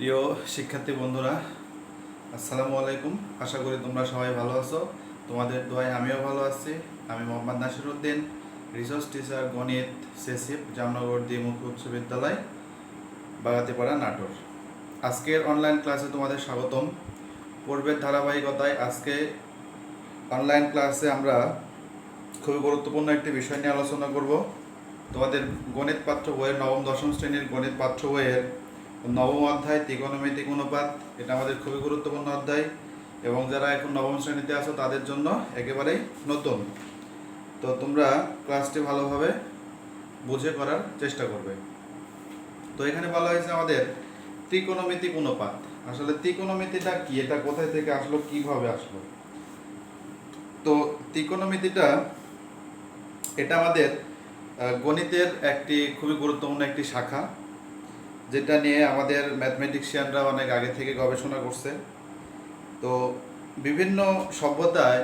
প্রিয় শিক্ষার্থী বন্ধুরা, আসসালামু আলাইকুম। আশা করি তোমরা সবাই ভালো আছো। তোমাদের দোয়ায় আমিও ভালো আছি। আমি মোহাম্মদ নাসিরউদ্দিন, রিসোর্স টিচার, গণিত, সেসিপ, জামনগর দ্বিমুখী উচ্চ বিদ্যালয়, বাগাতিপাড়া, নাটোর। আজকের অনলাইন ক্লাসে তোমাদের স্বাগতম। পূর্বের ধারাবাহিকতায় আজকে অনলাইন ক্লাসে আমরা খুবই গুরুত্বপূর্ণ একটি বিষয় নিয়ে আলোচনা করব। তোমাদের গণিত পাঠ্য বইয়ের নবম দশম শ্রেণীর গণিত পাঠ্য বইয়ের নবম অধ্যায় ত্রিকোণমিতিক অনুপাত। এটা আমাদের খুবই গুরুত্বপূর্ণ অধ্যায় এবং যারা এখন নবম শ্রেণীতে আছো তাদের জন্য একেবারেই নতুন। তো তোমরা ক্লাসটি ভালোভাবে বুঝে করার চেষ্টা করবে। তো এখানে বলা হয়েছে আমাদের ত্রিকোণমিতিক অনুপাত। আসলে ত্রিকোণমিতিটা কি, এটা কোথায় থেকে আসলো, কিভাবে আসলো? তো ত্রিকোণমিতিটা এটা আমাদের গণিতের একটি খুবই গুরুত্বপূর্ণ একটি শাখা, যেটা নিয়ে আমাদের ম্যাথমেটিক্সিয়ানরা অনেক আগে থেকে গবেষণা করছে। তো বিভিন্ন সভ্যতায়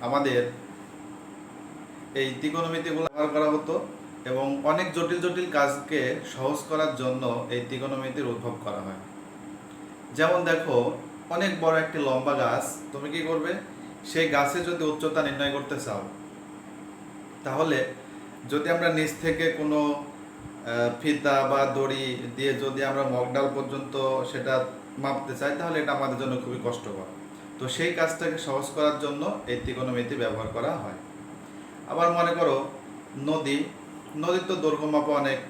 আমাদের এই ত্রিকোণমিতিগুলো ব্যবহার করা হতো এবং অনেক জটিল জটিল কাজকে সহজ করার জন্য এই ত্রিকোণমিতির উদ্ভব করা হয়। যেমন দেখো, অনেক বড় একটি লম্বা গাছ, তুমি কি করবে? সেই গাছে যদি উচ্চতা নির্ণয় করতে চাও, তাহলে যদি আমরা নিচ থেকে কোনো ফিতা বা দড়ি দিয়ে যদি আমরা মগডাল পর্যন্ত সেটা মাপতে চাই, তাহলে এটা আমাদের জন্য খুবই কষ্টকর। তো সেই কাজটাকে সহজ করার জন্য এই ত্রিকোণমিতি ব্যবহার করা হয়। আবার মনে করো নদীর তো দৈর্ঘ্য মাপা অনেক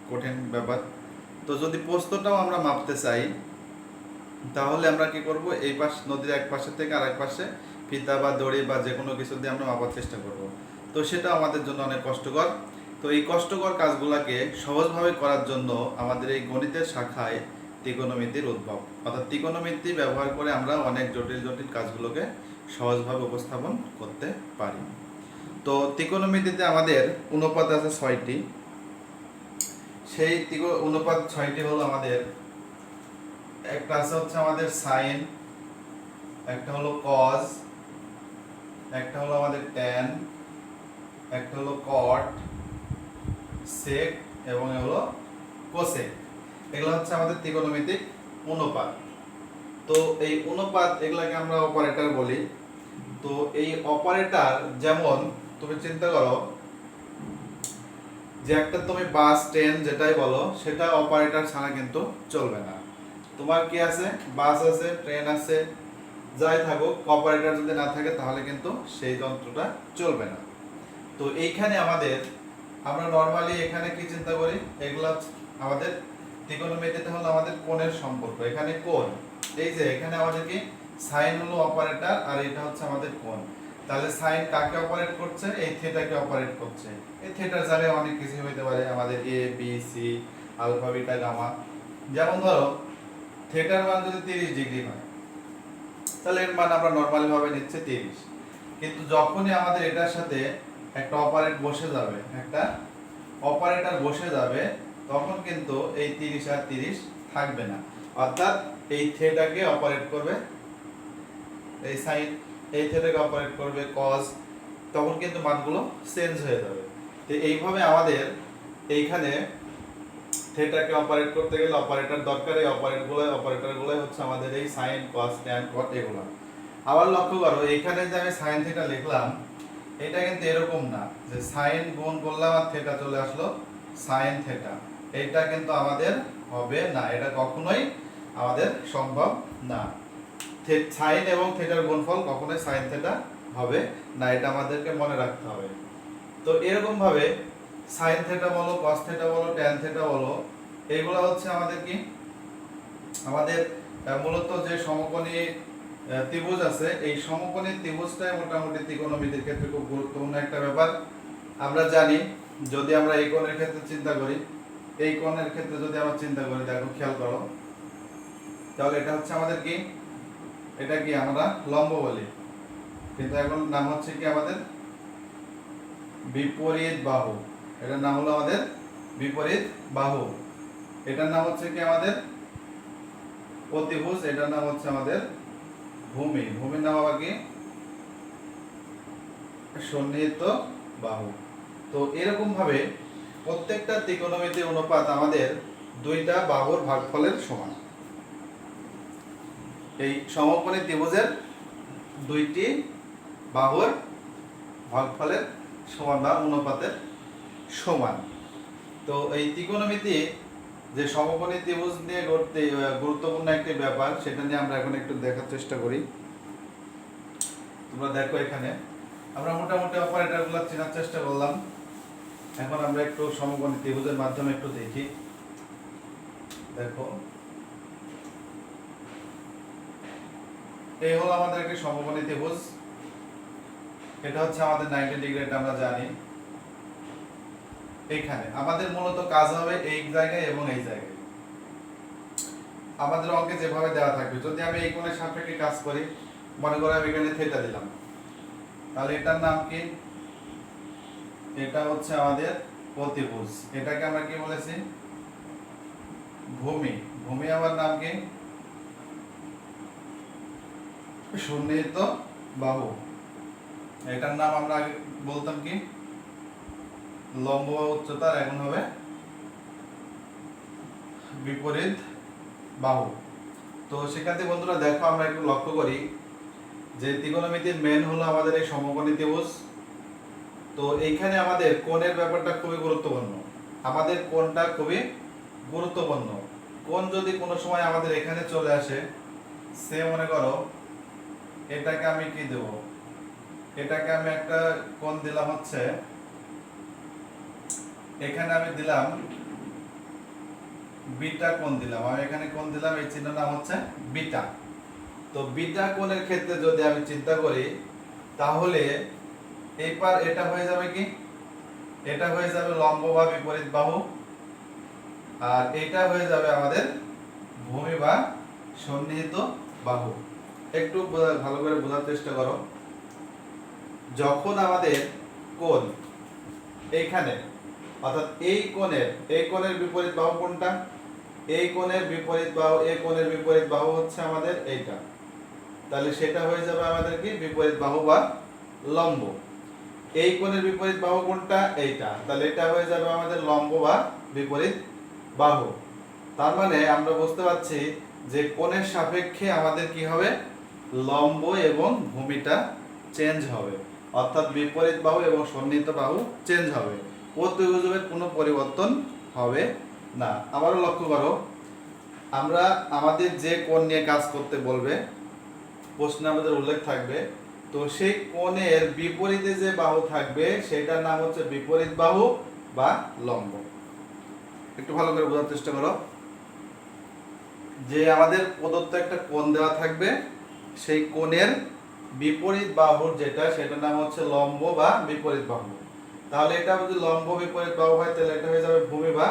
কঠিন ব্যাপার। তো যদি প্রস্থটাও আমরা মাপতে চাই, তাহলে আমরা কি করব? এই পাশ নদীর এক পাশে থেকে আরেক পাশে ফিতা বা দড়ি বা যে কোনো কিছু দিয়ে আমরা মাপার চেষ্টা করব। তো সেটা আমাদের জন্য অনেক কষ্টকর। তো এই কষ্টকর কাজগুলোকে সহজভাবে করার জন্য আমাদের এই গণিতের শাখায় ত্রিকোণমিতির উদ্ভব। অর্থাৎ ত্রিকোণমিতি ব্যবহার করে আমরা অনেক জটিল জটিল কাজগুলোকে সহজভাবে উপস্থাপন করতে পারি। তো ত্রিকোণমিতিতে আমাদের অনুপাত আছে 6টি। সেই অনুপাত 6টি হলো আমাদের, একটা আছে হচ্ছে আমাদের সাইন, একটা হলো কজ, একটা হলো আমাদের ট্যান, একটা হলো কট, সেক এবং হলো কোসেক। এগুলো হচ্ছে আমাদের ত্রিকোণমিতিক অনুপাত। তো এই অনুপাত এগুলাকে আমরা অপারেটর বলি। তো এই অপারেটর, যেমন তুমি চিন্তা করো যে একটা তুমি বাস ট্রেন যেটাই বলো, সেটা অপারেটর ছাড়া কিন্তু চলবে না। তোমার কি আছে? বাস আছে, ট্রেন আছে, যাই থাকুক, অপারেটর যদি না থাকে তাহলে কিন্তু সেই যন্ত্রটা চলবে না। তো এইখানে আমরা নরমালি এখানে কি চিন্তা করি? এগুলা আমাদের ত্রিকোণমিতিতে হলো আমাদের কোণের সম্পর্ক। এখানে কোণ, এই যে এখানে আমাদের কি সাইন হলো অপারেটর আর এটা হচ্ছে আমাদের কোণ। তাহলে সাইন কাকে অপারেট করছে? এই থিটাকে অপারেট করছে। এই থিটার জায়গায় অনেক কিছু হতে পারে, আমাদের A B C, alpha beta gamma. যেমন ধরো থিটার মান যদি 30 ডিগ্রি হয়, তাহলে এর মান আমরা নরমালি ভাবে নিচ্ছে 30। কিন্তু যখনই আমাদের এটার সাথে একটা অপারেটর বসে যাবে, তখন কিন্তু এই 30 আর 30 থাকবে না। অর্থাৎ এই থিটাকে অপারেট করবে এই সাইন, এই থিটাকে অপারেট করবে কজ, তখন কিন্তু মানগুলো চেঞ্জ হয়ে যাবে। তো এইভাবে আমাদের এইখানে থিটাকে অপারেট করতে গেলে অপারেটর দরকার। এই অপারেটরগুলো হচ্ছে আমাদের এই সাইন, কস, ট্যান, কট এগুলো। আবার লক্ষ্য করো, এখানে যে আমি সাইন থিটা লিখলাম, এটা কিন্তু এরকম না যে সাইন গুণ করলাম আর থিটা চলে আসলো সাইন থিটা। এটা কিন্তু আমাদের হবে না, এটা কখনোই আমাদের সম্ভব না। সাইন এবং থিটার গুণফল কখনোই সাইন থিটা হবে না, এটা আমাদেরকে মনে রাখতে হবে। তো এরকম ভাবে সাইন থিটা বলো, কস থিটা বলো, ট্যান থিটা বলো, এগুলো হচ্ছে আমাদের কি, আমাদের মূলত যে সমকোণী ত্রিভুজ আছে, এই সমকোণী ত্রিভুজটাই মোটামুটি ত্রিকোণমিতির ক্ষেত্রে খুব গুরুত্বপূর্ণ একটা ব্যাপার। আমরা জানি, যদি আমরা এই কোণের ক্ষেত্রে চিন্তা করি, এই কোণের ক্ষেত্রে যদি আমরা চিন্তা করি, দেখো খেয়াল করো, তাহলে এটা হচ্ছে আমাদের কি, এটা কি আমরা লম্ব বলি, কিন্তু এখন নাম হচ্ছে কি আমাদের বিপরীত বাহু। এটার নাম হলো আমাদের বিপরীত বাহু। এটার নাম হচ্ছে কি আমাদের অতিভুজ, এটার নাম হচ্ছে আমাদের ভূমির নাম আবার কি সন্নিহিত বাহু। তো এরকম ভাবে প্রত্যেকটা ত্রিকোণমিতির অনুপাত আমাদের দুইটা বাহুর ভাগফলের সমান। এই সমকোণী ত্রিভুজের দুইটি বাহুর ভাগফলের সমান বা অনুপাতের সমান। তো এই ত্রিকোণমিতি যে সমকোণী ত্রিভুজ নিয়ে গুরুত্বপূর্ণ একটি ব্যাপার, সেটা নিয়ে আমরা এখন একটু দেখার চেষ্টা করি। তোমরা দেখো, এখানে আমরা মোটামুটি অপারেটরগুলো চেনার চেষ্টা করলাম। এখন আমরা একটু সমকোণী ত্রিভুজের মাধ্যমে একটু দেখি। দেখো, এই হলো আমাদের একটি সমকোণী ত্রিভুজ। এটা হচ্ছে আমাদের 90 ডিগ্রি, এটা আমরা জানি। এখানে আমাদের মূলত কাজ হবে এই জায়গায় এবং এই জায়গায়। আমাদের অঙ্কে যেভাবে দেওয়া থাকবে, যদি আমি এই কোণের সাপেক্ষে কাজ করি, মনে করো আমি এখানে থিটা দিলাম, তাহলে এটার নাম কি? এটা হচ্ছে আমাদের প্রতিভুজ। এটাকে আমরা কি বলেছি? ভূমি। ভূমি আমার নাম কি? সন্নিহিত বাহু। এটার নাম আমরা আগে বলতাম কি? লম্ব উচ্চতার, এখন হবে বিপরীত বাহু। তো শিক্ষার্থী বন্ধুরা দেখো, আমরা একটু লক্ষ্য করি যে ত্রিকোণমিতির মেন হলো আমাদের এই সমকোণী ত্রিভুজ। তো এইখানে আমাদের কোণের ব্যাপারটা খুবই গুরুত্বপূর্ণ। আমাদের কোণটা খুবই গুরুত্বপূর্ণ। কোণ যদি কোনো সময় আমাদের এখানে চলে আসে, সে মনে করো এটাকে আমি কি দেব? এটাকে আমি একটা কোণ দিলাম হচ্ছে, এখানে আমি দিলাম বিটা কোণ দিলাম। আমি এখানে কোণ দিলাম, এই চিহ্ন নাম হচ্ছে বিটা। তো বিটা কোণের ক্ষেত্রে যদি আমি চিন্তা করি, তাহলে এইবার এটা হয়ে যাবে কি? এটা হয়ে যাবে লম্ব বা বিপরীত বাহু, আর এটা হয়ে যাবে আমাদের ভূমি বা সন্নিহিত বাহু। একটু ভালো করে বোঝার চেষ্টা করো। যখন আমাদের কোণ এইখানে, অর্থাৎ এই কোণের বিপরীত বাহু কোনটা? এই কোণের বিপরীত বাহু, এই কোণের বিপরীত বাহু হচ্ছে আমাদের এইটা। তাহলে সেটা হয়ে যাবে আমাদের কি? বিপরীত বাহু বা লম্ব। এই কোণের বিপরীত বাহু কোনটা? এইটা। তাহলে এটা হয়ে যাবে আমাদের লম্ব বা বিপরীত বাহু। তার মানে আমরা বুঝতে পারছি যে কোণের সাপেক্ষে আমাদের কি হবে? লম্ব এবং ভূমিটা চেঞ্জ হবে, অর্থাৎ বিপরীত বাহু এবং সন্নিহিত বাহু চেঞ্জ হবে। ত্রিভুজের কোনো পরিবর্তন হবে না। আবারও লক্ষ্য করো, আমরা আমাদের যে কোণ নিয়ে কাজ করতে বলবে, প্রশ্নে আমাদের উল্লেখ থাকবে, তো সেই কোণের বিপরীতে যে বাহু থাকবে সেটার নাম হচ্ছে বিপরীত বাহু বা লম্ব। একটু ভালো করে বোঝার চেষ্টা করো যে আমাদের প্রদত্ত একটা কোণ দেওয়া থাকবে, সেই কোণের বিপরীত বাহুর যেটা, সেটার নাম হচ্ছে লম্ব বা বিপরীত বাহু। তাহলে এটা যদি লম্ব বিপরীত বাহু হয়, তাহলে এটা হয়ে যাবে ভূমি বা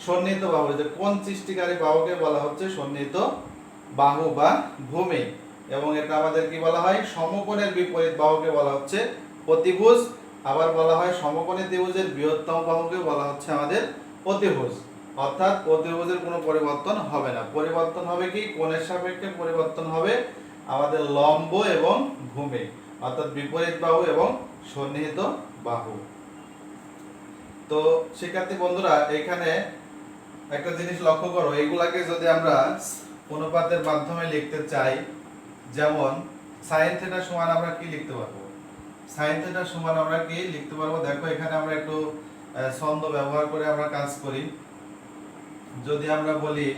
সন্নিহিত বাহু। যে কোণ সৃষ্টিকারী বাহুকে বলা হচ্ছে সন্নিহিত বাহু বা ভূমি। এবং এটা আমাদের কি বলা হয়? সমকোণের বিপরীত বাহুকে বলা হচ্ছে প্রতিভুজ। আবার বলা হয় সমকোণী ত্রিভুজের বৃহত্তম বাহুকে বলা হচ্ছে আমাদের প্রতিভুজ। অর্থাৎ প্রতিভুজের কোনো পরিবর্তন হবে না। পরিবর্তন হবে কি? কোণের সাপেক্ষে পরিবর্তন হবে আমাদের লম্ব এবং ভূমি, অর্থাৎ বিপরীত বাহু এবং সন্নিহিত বাহু। তো শিক্ষার্থী বন্ধুরা, এখানে একটা জিনিস লক্ষ্য করো, এগুলাকে যদি আমরা অনুপাতের মাধ্যমে লিখতে চাই, যেমন sin θ সমান আমরা কি লিখতে পারবো? sin θ সমান আমরা কি লিখতে পারবো? দেখো, এখানে আমরা একটু ছন্দ ব্যবহার করে আমরা কাজ করি। যদি আমরা বলি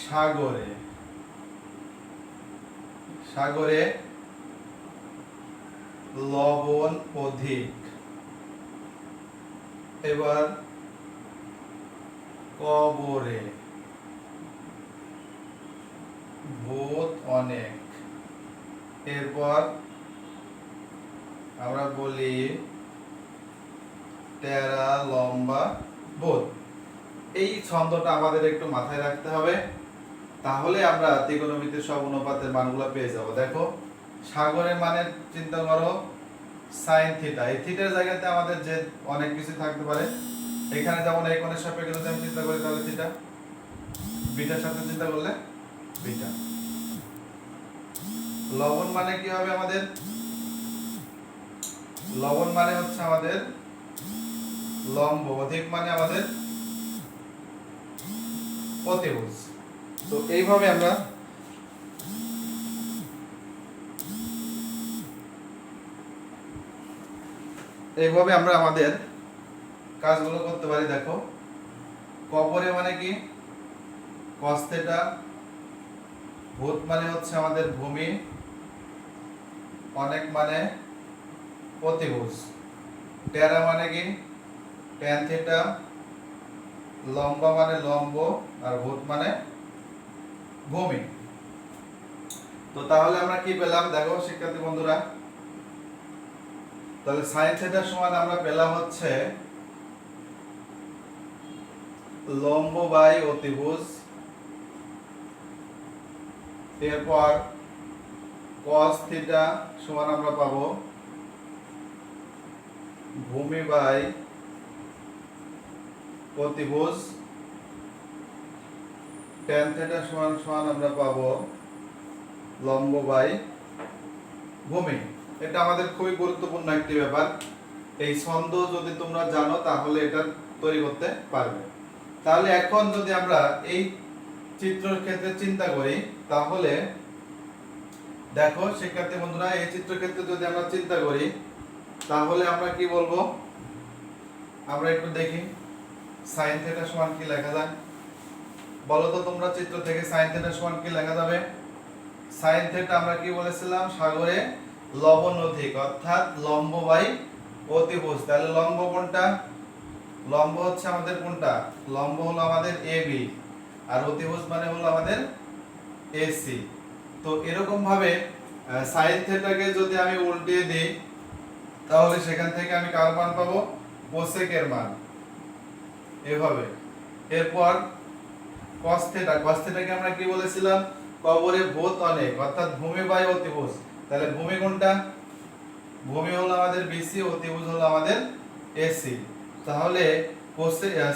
সাগরে, সাগরে লবণ অধিক, এবার কবরে ভূত অনেক, এরপর আমরা বলি টেরা লম্বা ভূত। এই ছন্দটা আমাদের একটু মাথায় রাখতে হবে, তাহলে আমরা ত্রিকোণমিতির সব অনুপাতের মানগুলো পেয়ে যাব। দেখো, সাগরের মানে চিন্তা করো sin θ। এই থিটার জায়গাতে আমাদের যে অনেক কিছু থাকতে পারে। এখানে যেমন এই কোণের সাপেক্ষে যদি আমি চিন্তা করি, তাহলে থিটা, বিটার সাথে চিন্তা করলে বিটা। লবণ মানে কি হবে আমাদের? লবণ মানে হচ্ছে আমাদের লম্ব, অধিক মানে আমাদের প্রতিভুজ। তো এইভাবে আমরা এইভাবে আমরা আমাদের কাজগুলো করতে পারি। দেখো কবরে মানে কি cos থিটা, ভূত মানে হচ্ছে আমাদের ভূমি, অনেক মানে অতিভুজ, টেরা মানে কি tan থিটা, লম্বা মানে লম্ব, আর ভূত মানে ভূমি। তো তাহলে আমরা কি পেলাম দেখো শিক্ষার্থী বন্ধুরা, তাহলে sin থিটা সমান আমরা পেলাম হচ্ছে লম্ব বাই অতিভুজ, এরপর cos থিটা সমান আমরা পাবো ভূমি বাই অতিভুজ, tan থিটা সমান সমান আমরা পাবো লম্ব বাই ভূমি। এটা আমাদের খুবই গুরুত্বপূর্ণ একটি ব্যাপার। এই ছন্দ যদি তোমরা জানো তাহলে এটা তৈরি করতে পারবে। তাহলে এখন যদি আমরা এই চিত্রের ক্ষেত্রে চিন্তা করি তাহলে দেখো শিক্ষার্থী বন্ধুরা, এই চিত্রের ক্ষেত্রে যদি আমরা চিন্তা করি তাহলে আমরা কি বলবো, আমরা একটু দেখি sin থিটা সমান কি লেখা যায় বলো তো তোমরা। চিত্র থেকে sin থিটা সমান কি লেখা যাবে? sin থিটা আমরা কি বলেছিলাম, সাগরে লবণ অধিক, অর্থাৎ লম্ব বাই অতিভুজ। তাহলে লম্ব কোনটা? লম্ব হচ্ছে আমাদের কোনটা? লম্ব হলো আমাদের AB, আর অতিভুজ মানে হলো আমাদের AC। তো এরকম ভাবে sin থিটাকে যদি আমি উল্টিয়ে দিই তাহলে সেখান থেকে আমি কার মান পাবো? cosec এর মান, এভাবে। এরপর cos থিটা, cos থিটাকে আমরা কি বলেছিলাম, কবরে ভূত অনেক, অর্থাৎ ভূমি বাই অতিভুজ। তাহলে ভূমি কোনটা? ভূমি হলো আমাদের BC, অতিভুজ হলো আমাদের AC। তাহলে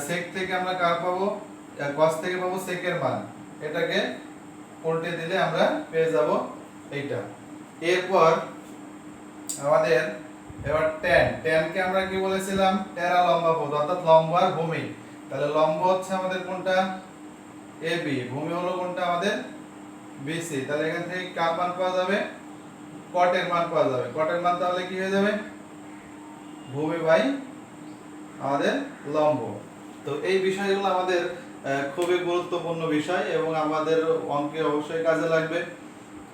sec থেকে আমরা কার পাবো? cos থেকে পাবো sec এর মান, এটাকে উল্টে দিলে আমরা পেয়ে যাব এইটা। এরপর আমাদের এবার tan কে আমরা কি বলেছিলাম, টেরা লম্বা পদ, অর্থাৎ লম্ব আর ভূমি। তাহলে লম্ব হচ্ছে আমাদের কোনটা? AB, ভূমি হলো কোনটা? আমাদের BC। তাহলে এখান থেকে কার মান পাওয়া যাবে? cot এর মান পাওয়া যাবে। cot এর মান তাহলে কি হয়ে যাবে? ভূমি বাই আমাদের লম্ব। তো এই বিষয়গুলো আমাদের খুবই গুরুত্বপূর্ণ বিষয় এবং আমাদের অঙ্কে অবশ্যই কাজে লাগবে।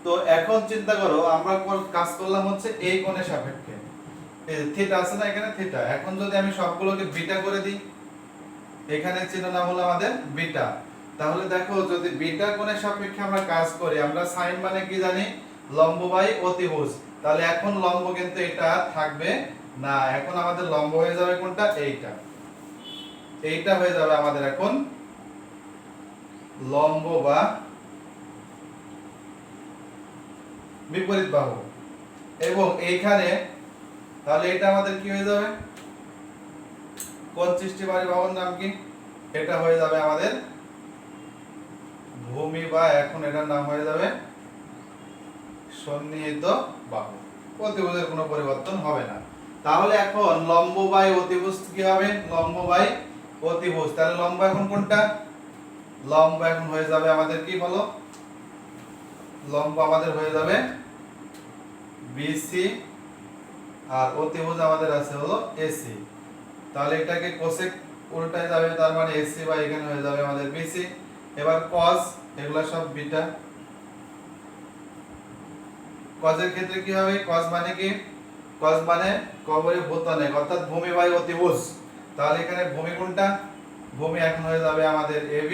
তো এখন চিন্তা করো, আমরা কাজ করলাম হচ্ছে এই কোণের সাপেক্ষে, থিটা আছে না এখানে, থিটা। এখন যদি আমি সবগুলোকে বিটা করে দিই, এখানে চিহ্ন নাম হলো আমাদের বিটা। তাহলে দেখো যদি বিটা কোণের সাপেক্ষে আমরা কাজ করি, আমরা sin মানে কি জানি? লম্ব বাই অতিভুজ। তাহলে এখন লম্ব কিন্তু এটা থাকবে না, এখন আমাদের লম্ব হয়ে যাবে কোনটা? এইটা। এইটা হয়ে যাবে আমাদের এখন লম্ব বা বিপরীত বাহু। এবং এইখানে তাহলে এটা আমাদের কি হয়ে যাবে? কোণ সৃষ্টিকারী বাহুর নাম কি? এটা হয়ে যাবে আমাদের ভূমি, বা এখন এটার নাম হয়ে যাবে সন্নিহিত বাহু। অতিভুজের কোনো পরিবর্তন হবে না। তাহলে এখন লম্ব বাই অতিভুজ কি হবে? লম্ব বাই অতিভুজ। তাহলে লম্ব এখন কোনটা? লম্ব এখন হয়ে যাবে আমাদের কি বলো? লম্ব আমাদের হয়ে যাবে BC, আর অতিভুজ আমাদের আছে হলো AC। তাহলে এটাকে কোসেক উল্টায় যাবে, তার মানে AC বা এখানে হয়ে যাবে আমাদের BC। এবার cos, এগুলা সব বিটা। cos এর ক্ষেত্রে কি হবে? cos মানে কি? cos মানে কবরে ভূত অনেক, অর্থাৎ ভূমি বাই অতিভুজ। তাহলে এখানে ভূমি কোনটা? ভূমি এখন হয়ে যাবে আমাদের AB,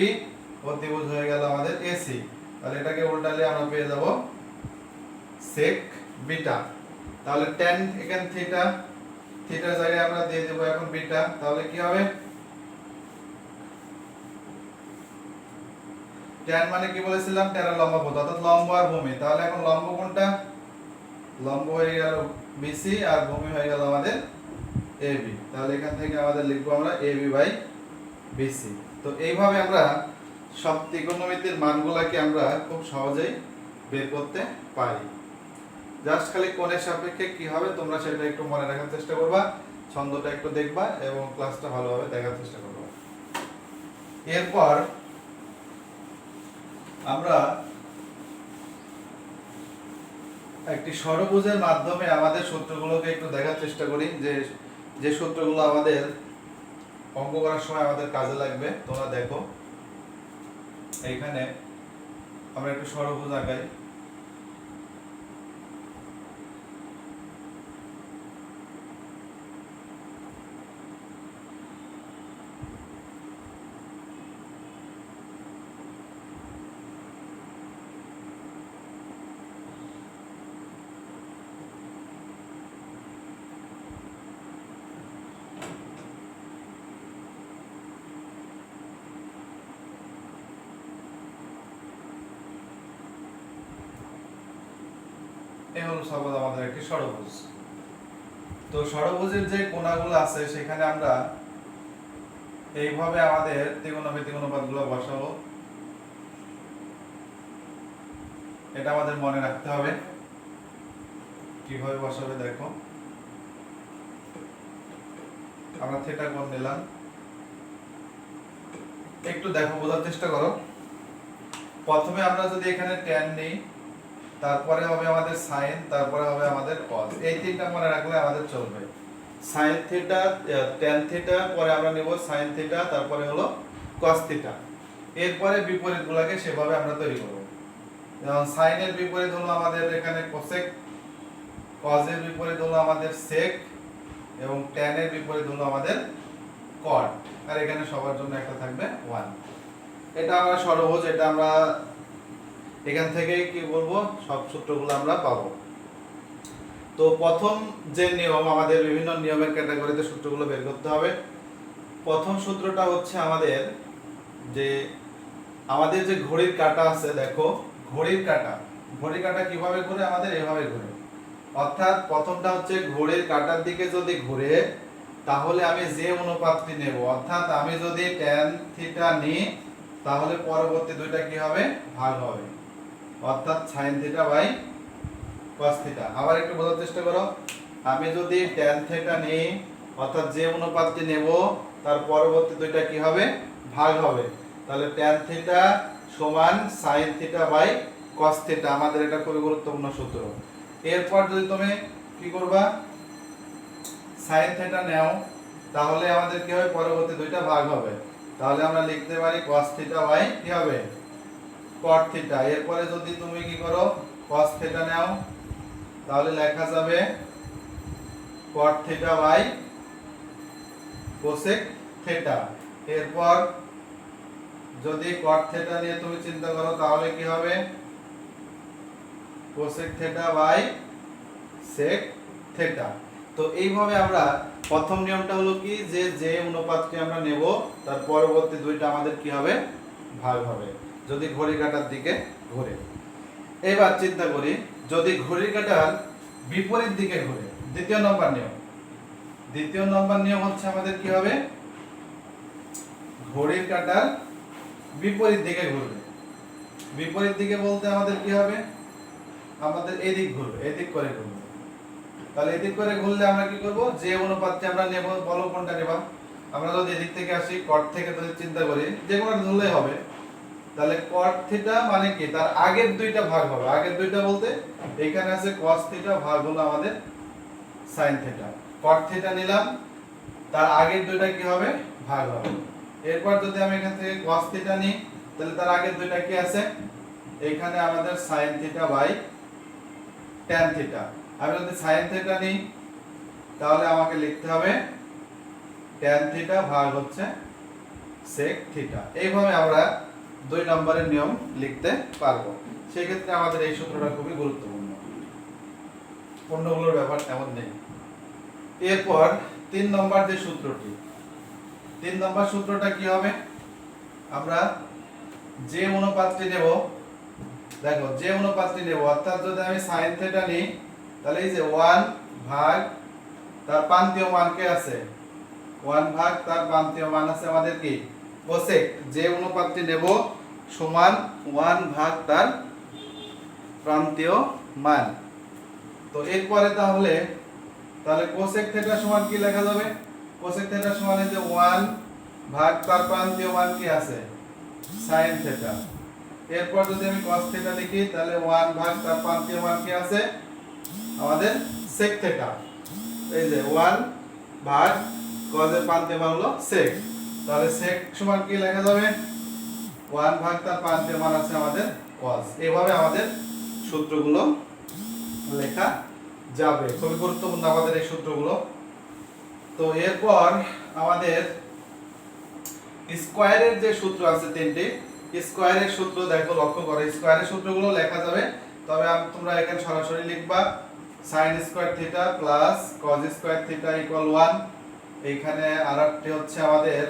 অতিভুজ হয়ে গেল আমাদের AC। তাহলে এটাকে উল্টালে আমরা পেয়ে যাব sec বিটা। তাহলে tan এখানে থিটা, থিটার জায়গায় আমরা দিয়ে দেব এখন বিটা। তাহলে কি হবে? tan মানে কি বলেছিলাম? টেরা লম্বা পদ, অর্থাৎ লম্ব আর ভূমি। তাহলে এখন লম্ব কোনটা? লম্ব হয়ে গেল BC, আর ভূমি হয়ে গেল আমাদের AB। তাহলে এখান থেকে আমাদের লিখবো আমরা AB বাই BC। তো এইভাবে আমরা সব ত্রিকোণমিতির মানগুলোকে আমরা খুব সহজেই বের করতে পারি। জাস্ট খালি কোণের সাপেক্ষে কি হবে তোমরা সেটা একটু মনে রাখার চেষ্টা করবা, ছন্দটা একটু দেখবা এবং ক্লাসটা ভালোভাবে দেখার চেষ্টা করবা। এরপর আমরা একটি ষড়ভুজের মাধ্যমে আমাদের সূত্রগুলোকে একটু দেখার চেষ্টা করি যে যে সূত্রগুলো আমাদের অঙ্ক করার সময় আমাদের কাজে লাগবে তোমরা দেখো এইখানে আমরা একটু ষড়ভুজ আঁকাই। এই হলো সর্বদা আমাদের একটি ষড়ভুজ। তো ষড়ভুজের যে কোণাগুলো আছে সেখানে আমরা এইভাবে আমাদের ত্রিকোণমিতিক অনুপাতগুলো বসাবো। এটা আমাদের মনে রাখতে হবে কিভাবে বসাবে। দেখো আমরা থিটা কোণ নিলাম, একটু দেখো বোঝার চেষ্টা করো। প্রথমে আমরা যদি এখানে tan নিই, তারপরে হবে আমাদের sin, তারপরে হবে আমাদের cos। এই তিনটা মনে রাখলে আমাদের চলবে। sin থিটা, tan থিটা, পরে আমরা নেব sin থিটা, তারপরে হলো cos থিটা। এরপরে বিপরীতগুলোকে সেভাবে আমরা তৈরি করব। যেমন sin এর বিপরীত হলো আমাদের এখানে cosec, cos এর বিপরীত হলো আমাদের sec এবং tan এর বিপরীত হলো আমাদের cot। আর এখানে সবার জন্য একটা থাকবে 1। এটা আমরা ষড়ভুজ, এটা আমরা এখান থেকে কি বলবো সব সূত্রগুলো আমরা পাবো। তো প্রথম যে নিয়ম, আমাদের বিভিন্ন নিয়মের ক্যাটাগরিতে সূত্রগুলো বের করতে হবে। প্রথম সূত্রটা হচ্ছে আমাদের যে ঘড়ির কাঁটা আছে, দেখো ঘড়ির কাঁটা কিভাবে ঘুরে, আমাদের এভাবে ঘুরে। অর্থাৎ প্রথমটা হচ্ছে ঘড়ির কাঁটার দিকে যদি ঘুরে তাহলে আমি যে অনুপাতটি নেব, অর্থাৎ আমি যদি tan থিটা নিই তাহলে পরবর্তী দুইটা কি হবে, ভাগ হবে, অর্থাৎ sin theta by cos theta. আবার একটু বোঝার চেষ্টা করো, আমি যদি tan থিটা নিই অর্থাৎ যে অনুপাতটি নেব তার পরবর্তী দুইটা কি হবে, ভাগ হবে, তাহলে tan থিটা সমান sin theta by cos theta. আমাদের এটা খুবই গুরুত্বপূর্ণ সূত্র। এরপর যদি তুমি কি করবা, sin থিটা নাও, তাহলে আমাদের কি হবে, পরবর্তী দুইটা ভাগ হবে, তাহলে আমরা লিখতে পারি cos থিটা বাই কি হবে, cot থিটা। এরপরে যদি তুমি কি করো, cos থিটা নাও, তাহলে লেখা যাবে cot theta by cosec theta. এরপর যদি cot থিটা নিয়ে তুমি চিন্তা করো তাহলে কি হবে, cosec theta by sec theta. তো এইভাবে আমরা প্রথম নিয়মটা হলো কি, যে অনুপাতকে আমরা নেব তার পরবর্তী দুইটা আমাদের কি হবে, ভাগ হবে, যদি ঘড়ির কাঁটার দিকে ঘুরে। এবার চিন্তা করি যদি ঘড়ির কাঁটার বিপরীত দিকে ঘুরে। দ্বিতীয় নম্বর নিয়ম হচ্ছে আমাদের কি হবে, ঘড়ির কাঁটার বিপরীত দিকে ঘুরবে। বিপরীত দিকে বলতে আমাদের কি হবে, আমাদের এদিক ঘুরবে, এদিক করে ঘুরবে। তাহলে এদিক করে ঘুরলে আমরা কি করব, যে অনুপাতটি আমরা নেব, বলো কোনটা নেবা। আমরা যদি এদিক থেকে আসি, cot থেকে যদি চিন্তা করি, যে কোনো ধরলেই হবে, তাহলে cot থিটা মানে কি, তার আগের দুইটা ভাগ হবে। আগের দুইটা বলতে এখানে আছে cos থিটা ভাগ হলো আমাদের sin থিটা। cot থিটা নিলাম, তার আগের দুইটা কি হবে, ভাগ হবে। এরপর যদি আমি এখান থেকে cos থিটা নিই, তাহলে তার আগের দুইটা কি আছে, এখানে আমাদের sin theta by tan theta. আমি যদি sin থিটা নিই তাহলে আমাকে লিখতে হবে tan থিটা ভাগ হচ্ছে sec থিটা। এইভাবে আমরা 2 নম্বরের নিয়ম লিখতে পারবো। সেই ক্ষেত্রে আমাদের এই সূত্রটা খুবই গুরুত্বপূর্ণ, অন্যগুলোর ব্যাপার এমন নেই। এরপর 3 নম্বর যে সূত্রটি, 3 নম্বর সূত্রটা কি হবে, আমরা যে অনুপাতটি নেব, দেখো যে অনুপাতটি নেব, অর্থাৎ যদি আমি sin থিটা নিই তাহলে এই যে 1 ভাগ তার প্রান্তীয় মান কে আছে, 1 ভাগ তার প্রান্তীয় মান আছে আমাদের কি, cosec। যে অনুপাতটি নেব সমান 1 ভাগ তার প্রান্তীয় মান। তো এরপরে তাহলে cosec থিটা সমান কি লেখা যাবে, cosec থিটা সমান এই যে 1 ভাগ তার প্রান্তীয় মান কি আছে, sin থিটা। এরপর যদি আমি cos থিটা লিখি তাহলে 1 ভাগ তার প্রান্তীয় মান কি আছে আমাদের sec থিটা। এই যে 1 ভাগ কজের প্রান্তে মান হলো sec। তাহলে sec সমান কি লেখা যাবে? 1 ভাগ তার প্রান্তে মান আছে আমাদের cos। এইভাবে আমাদের সূত্রগুলো লেখা যাবে। খুবই গুরুত্বপূর্ণ আমাদের এই সূত্রগুলো। তো এরপর আমাদের স্কয়ারের যে সূত্র আছে তিনটি, স্কয়ারের সূত্র দেখো, লক্ষ্য করো, স্কয়ারের সূত্রগুলো লেখা যাবে। তবে তোমরা এখানে সরাসরি লিখবা sin square theta plus cos square theta equal 1। এইখানে আরেকটি হচ্ছে আমাদের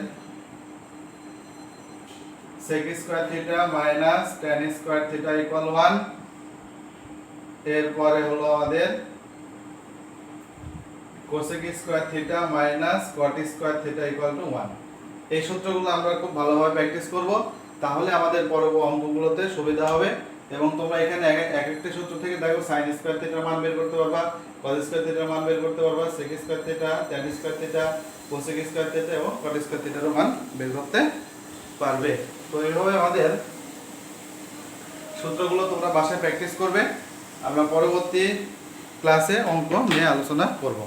sec square theta minus tan square theta equal 1। এরপরে হলো আমাদের cosec square theta minus cot square theta equal to 1। এই সূত্রগুলো আমরা খুব ভালোভাবে প্র্যাকটিস করব, তাহলে আমাদের পরবর্তী অঙ্কগুলোতে সুবিধা হবে। এবং তোমরা এখানে এক একটা সূত্র থেকে দেখো sin স্কয়ার থিটার মান বের করতে পারবা, cos স্কয়ার থিটার মান বের করতে পারবা, sec square theta, tan square theta, cosec square theta এবং cot স্কয়ার থিটার মান বের করতে পারবে। তো এইভাবে আমাদের সূত্রগুলো তোমরা বাসায় প্র্যাকটিস করবে। আমরা পরবর্তী ক্লাসে অঙ্ক নিয়ে আলোচনা করব।